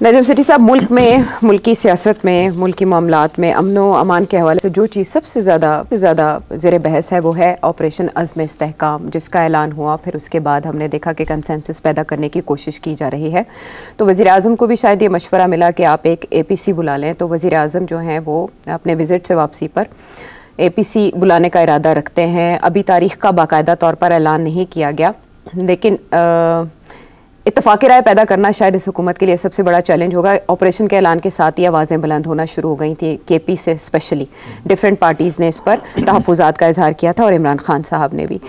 नजम सेठी साहब, मुल्क में, मुल्की सियासत में, मुल्की मामलात में अमन व अमान के हवाले से जो चीज़ सबसे ज़्यादा ज़ेर बहस है वो है ऑपरेशन अज़्म इस्तेहकाम, जिसका ऐलान हुआ। फिर उसके बाद हमने देखा कि कंसेंसस पैदा करने की कोशिश की जा रही है। तो वज़ीर आज़म को भी शायद ये मशवरा मिला कि आप एक APC बुला लें। तो वज़ीर आज़म जो हैं वो अपने विज़िट से वापसी पर APC बुलाने का इरादा रखते हैं। अभी तारीख़ का बाकायदा तौर पर ऐलान नहीं किया गया, लेकिन इत्तफाक़ राय पैदा करना शायद इस हुकूमत के लिए सबसे बड़ा चैलेंज होगा। ऑपरेशन के ऐलान के साथ ही आवाज़ें बुलंद होना शुरू हो गई थी। KP से स्पेशली डिफरेंट पार्टीज़ ने इस पर तहफ़्फ़ुज़ात का इजहार किया था और इमरान खान साहब ने भी।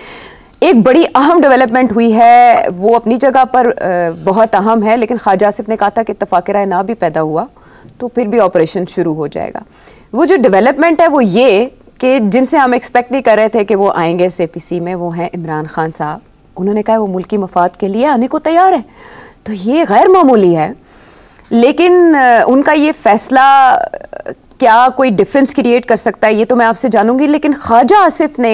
एक बड़ी अहम डेवलपमेंट हुई है, वो अपनी जगह पर बहुत अहम है, लेकिन ख्वाजा आसिफ ने कहा था कि इत्तफाक़ राय ना भी पैदा हुआ तो फिर भी ऑपरेशन शुरू हो जाएगा। वो जो डेवलपमेंट है वो ये कि जिनसे हम एक्सपेक्ट नहीं कर रहे थे कि वो आएंगे इस APC में, वो हैं इमरान खान साहब। उन्होंने कहा वो मुल्की मफाद के लिए आने को तैयार है, तो ये गैर मामूली है। लेकिन उनका ये फैसला क्या कोई डिफरेंस क्रिएट कर सकता है, ये तो मैं आपसे जानूंगी। लेकिन ख्वाजा आसिफ ने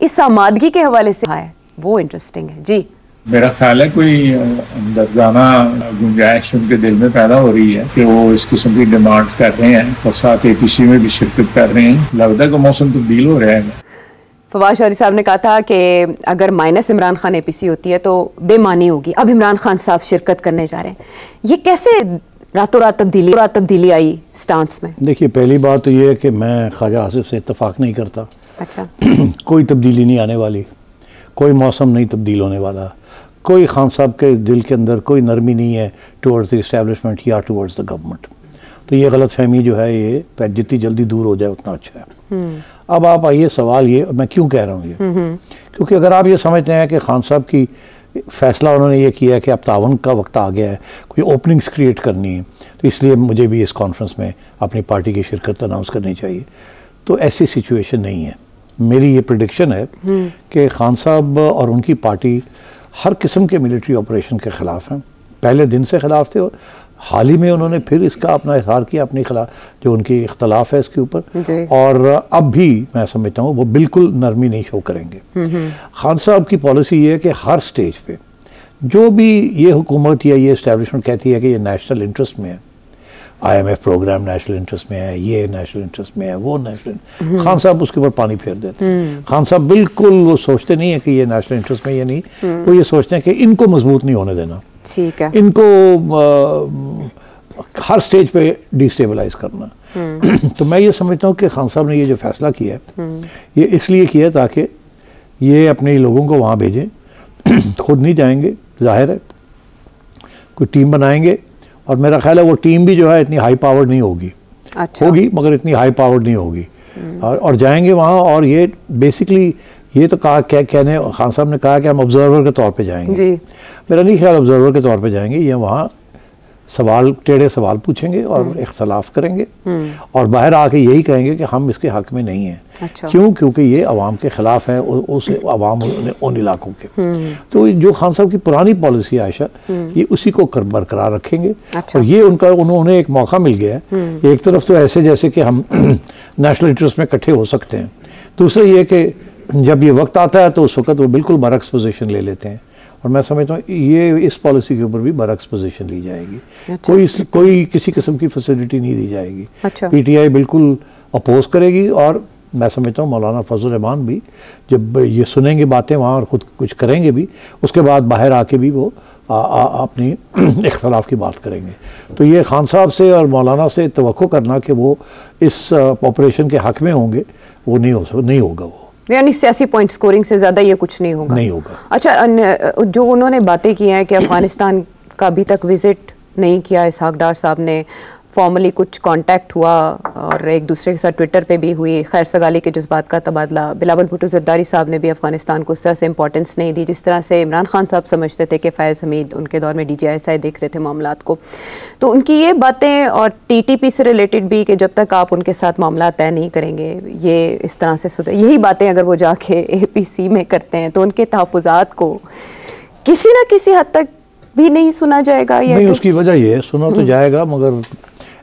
इस आमादगी के हवाले से कहा है, वो इंटरेस्टिंग है जी। मेरा ख्याल है कोई अंदरजाना गुंजाइश उनके दिल में पैदा हो रही है कि वो इस किस्म की डिमांड्स कर रहे हैं और साथ APC में भी शिरकत कर रहे हैं। लगता है कि मौसम तब्दील हो रहा है। फवाद चौधरी साहब ने कहा था कि अगर माइनस इमरान खान APC होती है तो बेमानी होगी। अब इमरान खान साहब शिरकत करने जा रहे हैं, ये कैसे रातों रात तब्दीली आई स्टांस में? देखिए, पहली बात तो ये है कि मैं ख्वाजा आसिफ से इत्तफाक नहीं करता। अच्छा कोई तब्दीली नहीं आने वाली, कोई मौसम नहीं तब्दील होने वाला, कोई खान साहब के दिल के अंदर कोई नरमी नहीं है टुवर्ड्स द इस्टेब्लिशमेंट या टुवर्ड्स द गवर्नमेंट। तो ये गलत फहमी जो है, ये जितनी जल्दी दूर हो जाए उतना अच्छा है। अब आप आइए, सवाल ये, मैं क्यों कह रहा हूँ ये, क्योंकि अगर आप ये समझते हैं कि खान साहब की फ़ैसला उन्होंने ये किया है कि अब तावन का वक्त आ गया है, कोई ओपनिंग्स क्रिएट करनी है, तो इसलिए मुझे भी इस कॉन्फ्रेंस में अपनी पार्टी की शिरकत अनाउंस करनी चाहिए, तो ऐसी सिचुएशन नहीं है। मेरी ये प्रेडिक्शन है कि खान साहब और उनकी पार्टी हर किस्म के मिलिट्री ऑपरेशन के ख़िलाफ़ हैं। पहले दिन से ख़िलाफ़ थे और हाल ही में उन्होंने फिर इसका अपना इज़हार किया, अपने खिलाफ जो उनकी इख्तलाफ है इसके ऊपर। और अब भी मैं समझता हूँ वो बिल्कुल नरमी नहीं शो करेंगे। खान साहब की पॉलिसी ये है कि हर स्टेज पे जो भी ये हुकूमत या ये इस्टेब्लिशमेंट कहती है कि ये नेशनल इंटरेस्ट में है, IMF प्रोग्राम नेशनल इंटरेस्ट में है, ये नेशनल इंटरेस्ट में है, वो नेशनल, खान साहब उसके ऊपर पानी फेर देते हैं। खान साहब बिल्कुल वो सोचते नहीं है कि ये नेशनल इंटरेस्ट में ये नहीं, वो ये सोचते हैं कि इनको मजबूत नहीं होने देना, ठीक है, इनको हर स्टेज पे डिस्टेबलाइज करना। तो मैं ये समझता हूँ कि खान साहब ने ये जो फैसला किया है ये इसलिए किया है ताकि ये अपने लोगों को वहाँ भेजें, खुद नहीं जाएंगे, जाहिर है कोई टीम बनाएंगे, और मेरा ख्याल है वो टीम भी जो है इतनी हाई पावर्ड नहीं होगी। अच्छा। होगी मगर इतनी हाई पावर्ड नहीं होगी, और जाएंगे वहाँ। और ये बेसिकली ये तो कहा कहने खान साहब ने कहा कि हम ऑब्जर्वर के तौर पे जाएंगे जी। मेरा नहीं ख्याल ऑब्जर्वर के तौर पे जाएंगे, ये वहाँ सवाल, टेढ़े सवाल पूछेंगे और इख्तलाफ करेंगे और बाहर आके यही कहेंगे कि हम इसके हक में नहीं हैं। अच्छा। क्यों? क्योंकि ये अवाम के ख़िलाफ़ है, उस अवाम उन इलाकों के। तो जो खान साहब की पुरानी पॉलिसी है आयशा, ये उसी को बरकरार रखेंगे। अच्छा। और ये उन्होंने एक मौका मिल गया है। एक तरफ तो ऐसे जैसे कि हम नेशनल इंटरेस्ट में इकट्ठे हो सकते हैं, दूसरा ये कि जब ये वक्त आता है तो उस वक्त वो बिल्कुल बरक्स पोजीशन ले लेते हैं। और मैं समझता हूँ ये इस पॉलिसी के ऊपर भी बरक्स पोजीशन ली जाएगी। अच्छा। कोई किसी किस्म की फैसिलिटी नहीं दी जाएगी। अच्छा। PTI बिल्कुल अपोज करेगी, और मैं समझता हूँ मौलाना फजल रहमान भी जब ये सुनेंगे बातें वहाँ और खुद कुछ करेंगे भी, उसके बाद बाहर आके भी वो अपनी इख्तलाफ की बात करेंगे। तो ये खान साहब से और मौलाना से तवक्को करना कि वो इस ऑपरेशन के हक में होंगे, वो नहीं होगा। वो यानी सियासी पॉइंट स्कोरिंग से ज़्यादा ये कुछ नहीं होगा। नहीं होगा। अच्छा, जो उन्होंने बातें की हैं कि अफ़गानिस्तान का अभी तक विज़िट नहीं किया इसहाक डार साहब ने, फॉर्मली कुछ कांटेक्ट हुआ और एक दूसरे के साथ ट्विटर पे भी हुई खैर सगाली के जज्बात का तबादला। बिलावल भुट्टो ज़रदारी साहब ने भी अफ़गानिस्तान को उस तरह से इंपॉर्टेंस नहीं दी जिस तरह से इमरान खान साहब समझते थे कि फ़ैज़ हमीद उनके दौर में DGISI देख रहे थे मामलात को। तो उनकी ये बातें और TTP से रिलेटेड भी कि जब तक आप उनके साथ मामला तय नहीं करेंगे ये इस तरह से सुधर, यही बातें अगर वो जाके APC में करते हैं तो उनके तहफ़्फ़ुज़ात को किसी न किसी हद तक भी नहीं सुना जाएगा। नहीं, उसकी वजह ये है, सुना तो जाएगा मगर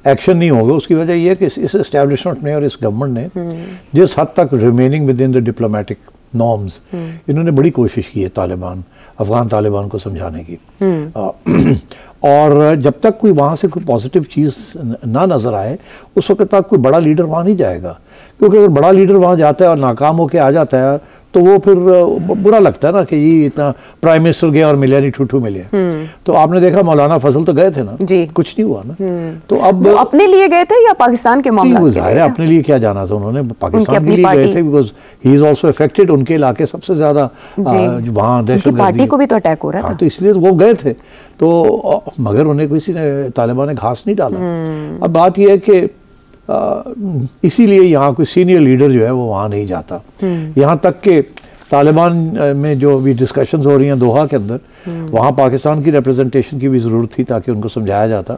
एक्शन नहीं होगा। उसकी वजह यह है कि इस एस्टेब्लिशमेंट ने और इस गवर्नमेंट ने जिस हद तक remaining with in the diplomatic norms, इन्होंने बड़ी कोशिश की है तालिबान, अफगान तालिबान को समझाने की। और जब तक कोई वहाँ से कोई पॉजिटिव चीज़ ना नज़र आए उस वक्त तक कोई बड़ा लीडर वहाँ नहीं जाएगा, क्योंकि अगर बड़ा लीडर वहाँ जाता है और नाकाम होकर आ जाता है तो वो फिर बुरा लगता है ना कि ये इतना प्राइम मिनिस्टर गया और मिले नहीं, ठूठू मिले। तो आपने देखा मौलाना फजल तो गए थे ना जी, कुछ नहीं हुआ ना। तो अब वो अपने लिए गए थे या पाकिस्तान के मामला के लिए? अपने लिए क्या जाना था उन्होंने, पाकिस्तान के लिए गए थे, because he is also affected, उनके इलाके सबसे ज्यादा वहाँ पार्टी को भी तो अटैक हो रहा था, तो इसलिए वो गए थे। तो मगर उन्हें किसी ने, तालिबान ने घास नहीं डाला। अब बात यह है कि इसीलिए यहाँ कोई सीनियर लीडर जो है वो वहाँ नहीं जाता। यहाँ तक कि तालिबान में जो भी डिस्कशंस हो रही हैं दोहा के अंदर, वहाँ पाकिस्तान की रिप्रेजेंटेशन की भी ज़रूरत थी ताकि उनको समझाया जाता,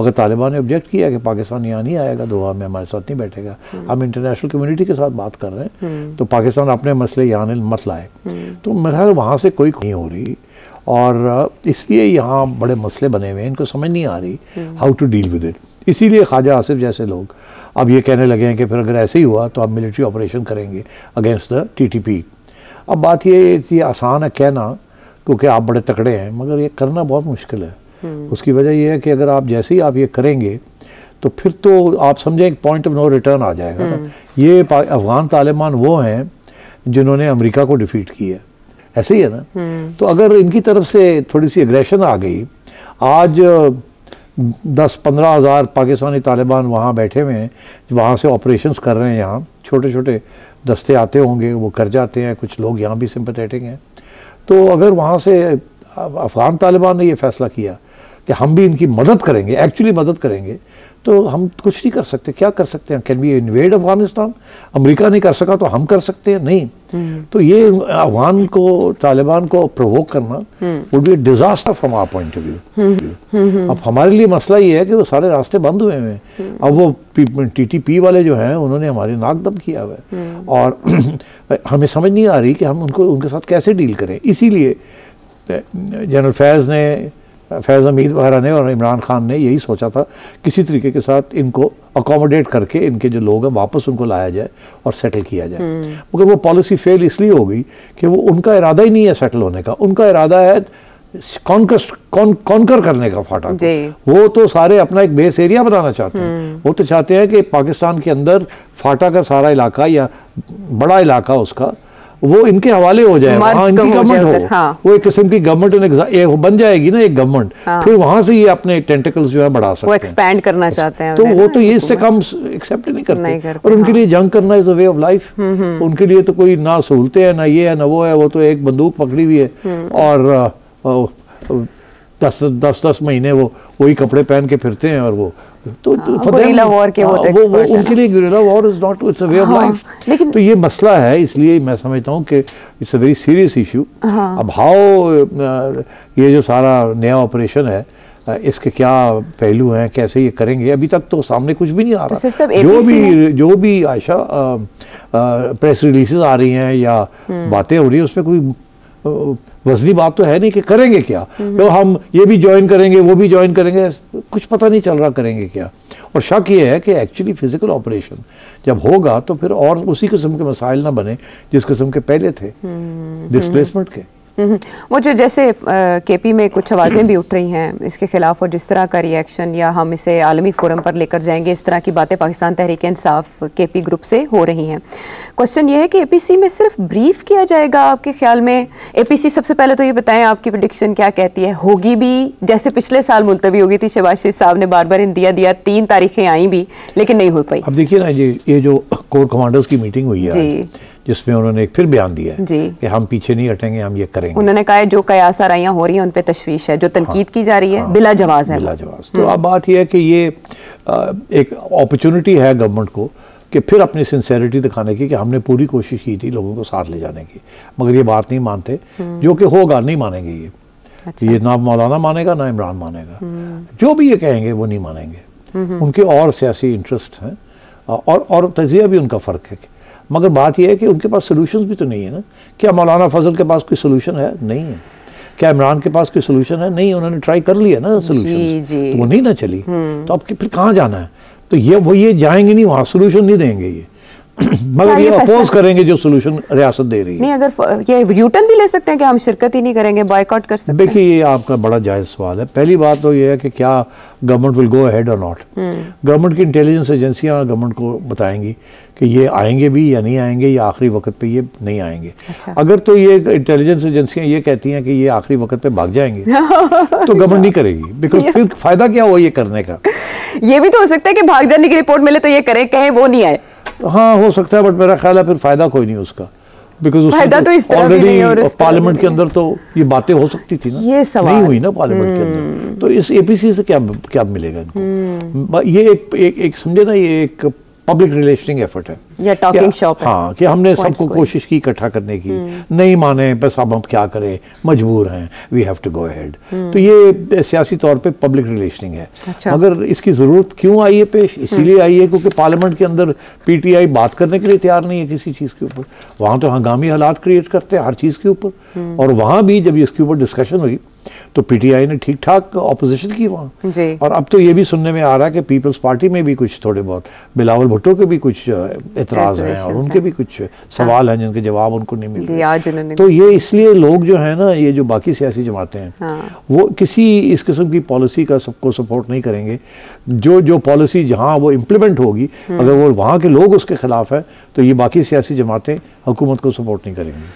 मगर तालिबान ने ऑब्जेक्ट किया कि पाकिस्तान यहाँ नहीं आएगा, दोहा में हमारे साथ नहीं बैठेगा, हम इंटरनेशनल कम्युनिटी के साथ बात कर रहे हैं, तो पाकिस्तान अपने मसले यहाँ मत लाए। तो मेरा ख्याल वहाँ से कोई नहीं हो रही, और इसलिए यहाँ बड़े मसले बने हुए हैं, इनको समझ नहीं आ रही how to deal with it. इसीलिए ख्वाजा आसिफ जैसे लोग अब ये कहने लगे हैं कि फिर अगर ऐसे ही हुआ तो हम मिलिट्री ऑपरेशन करेंगे अगेंस्ट द टीटीपी। अब बात ये आसान है कहना क्योंकि आप बड़े तकड़े हैं, मगर ये करना बहुत मुश्किल है। उसकी वजह यह है कि अगर आप जैसे ही आप ये करेंगे तो फिर तो आप समझें एक पॉइंट ऑफ नो रिटर्न आ जाएगा ना। ये अफगान तालिबान वो हैं जिन्होंने अमेरिका को डिफीट किया, ऐसे ही है ना। तो अगर इनकी तरफ से थोड़ी सी एग्रेशन आ गई, आज 10-15 हज़ार पाकिस्तानी तालिबान वहाँ बैठे हुए हैं, वहाँ से ऑपरेशंस कर रहे हैं, यहाँ छोटे छोटे दस्ते आते होंगे, वो कर जाते हैं, कुछ लोग यहाँ भी सिंपैथेटिक हैं। तो अगर वहाँ से अफगान तालिबान ने ये फैसला किया कि हम भी इनकी मदद करेंगे, एक्चुअली मदद करेंगे, तो हम कुछ नहीं कर सकते। क्या कर सकते हैं? Can we invade Afghanistan? America नहीं कर सका तो हम कर सकते हैं? नहीं। तो ये अफगान को, तालिबान को प्रोवोक करना would be disaster from our point of view. अब हमारे लिए मसला ये है कि वो सारे रास्ते बंद हुए हैं। अब वो टीटीपी वाले जो हैं उन्होंने हमारी नाक दम किया हुआ है, और हमें समझ नहीं आ रही कि हम उनके साथ कैसे डील करें। इसीलिए जनरल फैज़ हमीद वगैरह ने और इमरान खान ने यही सोचा था किसी तरीके के साथ इनको अकोमोडेट करके इनके जो लोग हैं वापस उनको लाया जाए और सेटल किया जाए। मगर वो पॉलिसी फेल इसलिए हो गई कि वो उनका इरादा ही नहीं है सेटल होने का, उनका इरादा है कॉन्कर करने का फाटा। वो तो सारे अपना एक बेस एरिया बनाना चाहते हैं। वो तो चाहते हैं कि पाकिस्तान के अंदर फाटा का सारा इलाका या बड़ा इलाका उसका वो इनके हवाले हो जाए, वहाँ इनकी गवर्नमेंट हो। हाँ। वो एक किस्म की गवर्नमेंट बन जाएगी ना, एक गवर्नमेंट। हाँ। फिर वहां से ये अपने टेंटिकल्स जो है बढ़ा सकते हैं, वो एक्सपैंड करना चाहते हैं। तो वो तो ये इससे कम एक्सेप्ट नहीं करते। और उनके लिए जंग करना is a way of life. उनके लिए तो कोई ना सहूलतें हैं, ना ये है ना वो है, वो तो एक बंदूक पकड़ी हुई है और 10 महीने वो वही कपड़े पहन के फिरते हैं। और वो तो गुरिल्ला वॉर के वो उनके लिए guerrilla war is not, it's a way of life. लेकिन तो ये मसला है, इसलिए मैं समझता हूँ कि it's a very serious issue. अब हाउ ये जो सारा नया ऑपरेशन है इसके क्या पहलू हैं, कैसे ये करेंगे, अभी तक तो सामने कुछ भी नहीं आ रहा। तो जो भी आयशा प्रेस रिलीजेस आ रही हैं या बातें हो रही है उसमें कोई वजनी बात तो है नहीं कि करेंगे क्या। तो हम ये भी ज्वाइन करेंगे, वो भी ज्वाइन करेंगे, कुछ पता नहीं चल रहा करेंगे क्या। और शक ये है कि एक्चुअली फिजिकल ऑपरेशन जब होगा तो फिर और उसी किस्म के मसाइल ना बने जिस किस्म के पहले थे डिस्प्लेसमेंट के। वो जो जैसे केपी में कुछ आवाज़ें भी उठ रही हैं इसके खिलाफ, और जिस तरह का रिएक्शन या हम इसे आलमी फोरम पर लेकर जाएंगे, इस तरह की बातें पाकिस्तान तहरीक इंसाफ केपी ग्रुप से हो रही हैं। क्वेश्चन ये है कि एपीसी में सिर्फ ब्रीफ किया जाएगा आपके ख्याल में? एपीसी सबसे पहले तो ये बताएं आपकी प्रेडिक्शन क्या कहती है, होगी भी जैसे पिछले साल मुलतवी हो गई थी, शहबाज शरीफ साहब ने बार बार इंदिया दिया, 3 तारीखें आई भी लेकिन नहीं हो पाई। अब देखिए ना, ये जो कोर कमांडर्स की मीटिंग हुई है जिसमें उन्होंने एक फिर बयान दिया है कि हम पीछे नहीं हटेंगे, हम ये करेंगे। उन्होंने कहा जो कयास आराइयां हो रही हैं उन पे तशवीश है, जो तनकीद की जा रही है बिला जवाज है, बिला जवाज। तो अब बात यह है कि ये एक अपॉर्चुनिटी है गवर्नमेंट को कि फिर अपनी सिंसेरिटी दिखाने की कि हमने पूरी कोशिश की थी लोगों को साथ ले जाने की, मगर ये बात नहीं मानते, जो कि होगा नहीं मानेंगे ये। अच्छा। ये ना मौलाना मानेगा ना इमरान मानेगा, जो भी ये कहेंगे वो नहीं मानेंगे। उनके और सियासी इंटरेस्ट हैं और तजिया भी उनका फ़र्क है। मगर बात यह है कि उनके पास सोल्यूशंस भी तो नहीं है ना। क्या मौलाना फजल के पास कोई सोल्यूशन है? नहीं है। क्या इमरान के पास कोई सोल्यूशन है? नहीं। उन्होंने ट्राई कर लिया ना सोल्यूशन, तो वो नहीं ना चली, तो अब फिर कहाँ जाना है? तो ये जाएंगे नहीं वहाँ, सोल्यूशन नहीं देंगे ये। मगर ये अपोज करेंगे जो सोल्यूशन रियासत दे रही है। नहीं, अगर ये यूटर्न भी ले सकते हैं कि हम शिरकत ही नहीं करेंगे, बॉयकॉट कर सकते हैं। देखिए, ये आपका बड़ा जायज़ सवाल है। पहली बात तो ये है कि क्या गवर्नमेंट विल गो अहेड और नॉट। गवर्नमेंट की इंटेलिजेंस एजेंसियां गवर्नमेंट को बताएंगी कि ये आएंगे भी या नहीं आएंगे, या आखिरी वक्त पे ये नहीं आएंगे। अच्छा। अगर तो ये इंटेलिजेंस एजेंसियां ये कहती हैं कि ये आखिरी वक्त पे भाग जाएंगे तो गवर्नमेंट नहीं करेगी, बिकॉज फिर फायदा क्या हुआ ये करने का। ये भी तो हो सकता है कि भाग जाने की रिपोर्ट मिले तो ये करें, कहें वो नहीं आए। हाँ, हो सकता है, बट मेरा ख्याल है फिर फायदा कोई नहीं उसका, बिकॉज फायदा तो इस तरह भी नहीं है, और इस तरह पार्लियामेंट के अंदर तो ये बातें हो सकती थी ना, ये सवाल नहीं हुई ना पार्लियामेंट के अंदर, तो इस एपीसी से क्या मिलेगा इनको। ये एक समझे ना, ये एक पब्लिक रिलेशनिंग एफर्ट है या टॉकिंग शॉप है। हाँ, कि हमने सबको कोशिश की इकट्ठा करने की, नहीं माने बस अब हम क्या करें, मजबूर हैं, we have to go ahead. तो ये सियासी तौर पे पब्लिक रिलेशनिंग है। अच्छा। मगर इसकी ज़रूरत क्यों आई है पेश, इसीलिए आई है क्योंकि पार्लियामेंट के अंदर पीटीआई बात करने के लिए तैयार नहीं है किसी चीज़ के ऊपर। वहाँ तो हंगामी हालात क्रिएट करते हैं हर चीज़ के ऊपर, और वहाँ भी जब इसके ऊपर डिस्कशन हुई तो पीटीआई ने ठीक ठाक ऑपोजिशन की वहाँ जी। और अब तो ये भी सुनने में आ रहा है कि पीपल्स पार्टी में भी कुछ थोड़े बहुत बिलावल भुट्टो के भी कुछ एतराज़ हैं, और उनके भी कुछ सवाल हैं जिनके जवाब उनको नहीं मिल रहे। तो ये इसलिए लोग जो है ना, ये जो बाकी सियासी जमातें हैं, वो किसी इस किस्म की पॉलिसी का सबको सपोर्ट नहीं करेंगे। जो पॉलिसी जहाँ वो इम्प्लीमेंट होगी, अगर वो वहाँ के लोग उसके खिलाफ है तो ये बाकी सियासी जमातें हुकूमत को सपोर्ट नहीं करेंगी।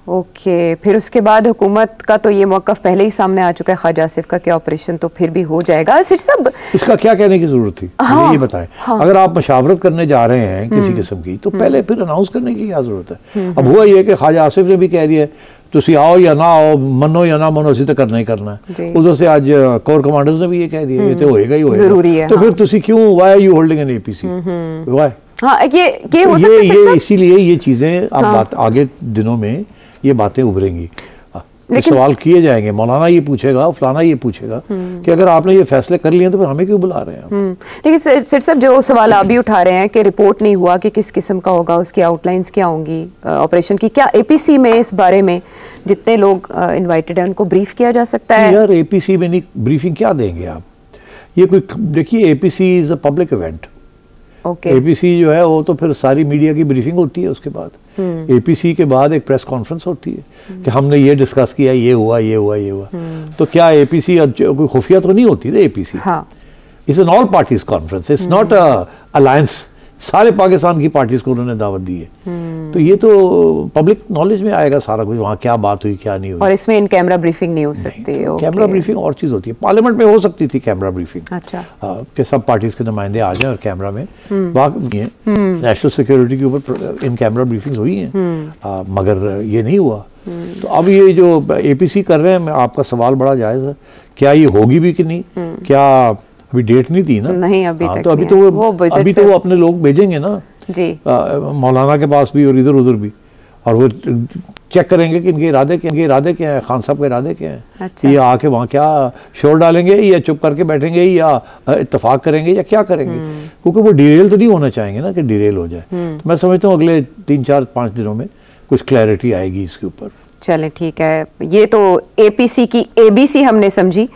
ओके, फिर उसके बाद हुकूमत का तो ये मौक़िफ़ पहले ही सामने आ चुका है ख्वाजा आसिफ का कि ऑपरेशन तो फिर भी हो जाएगा। सिर्फ सब इसका क्या कहने की जरूरत थी, हाँ, ये बताएं। हाँ, अगर आप मशावरत करने जा रहे हैं किसी किस्म की, तो पहले फिर अनाउंस करने की क्या जरूरत है। अब हुआ ये कि ख्वाजा आसिफ ने भी कह दिया तुसी आओ या ना आओ, मनो या ना मनो, असी तो करना ही करना है। उधर से आज कोर कमांडर्स ने भी ये कह दिया ये तो होएगा ही होएगा, जरूरी है। तो फिर तुसी क्यों, why are you holding an APC, why. हाँ, ये हो सकता है, इसीलिए ये चीजें अब बात आगे दिनों में ये बातें उभरेंगी, लेकिन सवाल किए जाएंगे, मौलाना ये पूछेगा, फलाना ये पूछेगा कि अगर आपने ये फैसले कर लिए तो फिर हमें क्यों बुला रहे हैं। लेकिन सेठ साहब, जो सवाल आप भी उठा रहे हैं कि रिपोर्ट नहीं हुआ कि किस किस्म का होगा, उसकी आउटलाइंस क्या होंगी ऑपरेशन की, क्या एपीसी में इस बारे में जितने लोग इनवाइटेड हैं उनको ब्रीफ किया जा सकता है? यार, एपीसी में नहीं ब्रीफिंग क्या देंगे आप, ये कोई, देखिए APC is a public event. APC जो है वो तो फिर सारी मीडिया की ब्रीफिंग होती है, उसके बाद एपीसी के बाद एक प्रेस कॉन्फ्रेंस होती है कि हमने ये डिस्कस किया, ये हुआ, ये हुआ, ये हुआ। तो क्या एपीसी कोई खुफिया तो नहीं होती ना APC, it's an all parties conference, it's not alliance, सारे पाकिस्तान की पार्टीज को उन्होंने दावत दी है। तो ये तो पब्लिक नॉलेज में आएगा सारा कुछ, वहाँ क्या बात हुई क्या नहीं हुई। और इसमें इन कैमरा ब्रीफिंग नहीं हो सकती? कैमरा ब्रीफिंग और चीज़ होती है, पार्लियामेंट में हो सकती थी कैमरा ब्रीफिंग। अच्छा। कि सब पार्टीज के नुमाइंदे आ जाएं और कैमरा में वाकई है, नेशनल सिक्योरिटी के ऊपर इन कैमरा ब्रीफिंग्स हुई हैं, मगर ये नहीं हुआ। तो अब ये जो एपीसी कर रहे हैं, आपका सवाल बड़ा जायज़ है, क्या ये होगी भी कि नहीं, क्या अभी डेट नहीं दी ना? नहीं, अभी तक तो अभी तो वो अपने लोग भेजेंगे ना जी, मौलाना के पास भी और इधर उधर भी, और वो चेक करेंगे कि इनके इरादे क्या हैं, खान साहब के इरादे क्या हैं। अच्छा। ये आके वहाँ क्या शोर डालेंगे, या चुप करके बैठेंगे, या इत्तेफाक करेंगे, या क्या करेंगे, क्योंकि वो डिरेल तो नहीं होना चाहेंगे ना कि डिरेल हो जाए। तो मैं समझता हूँ अगले 3-4-5 दिनों में कुछ क्लैरिटी आएगी इसके ऊपर। चलें, ठीक है। ये तो एपीसी की एबीसी हमने समझी।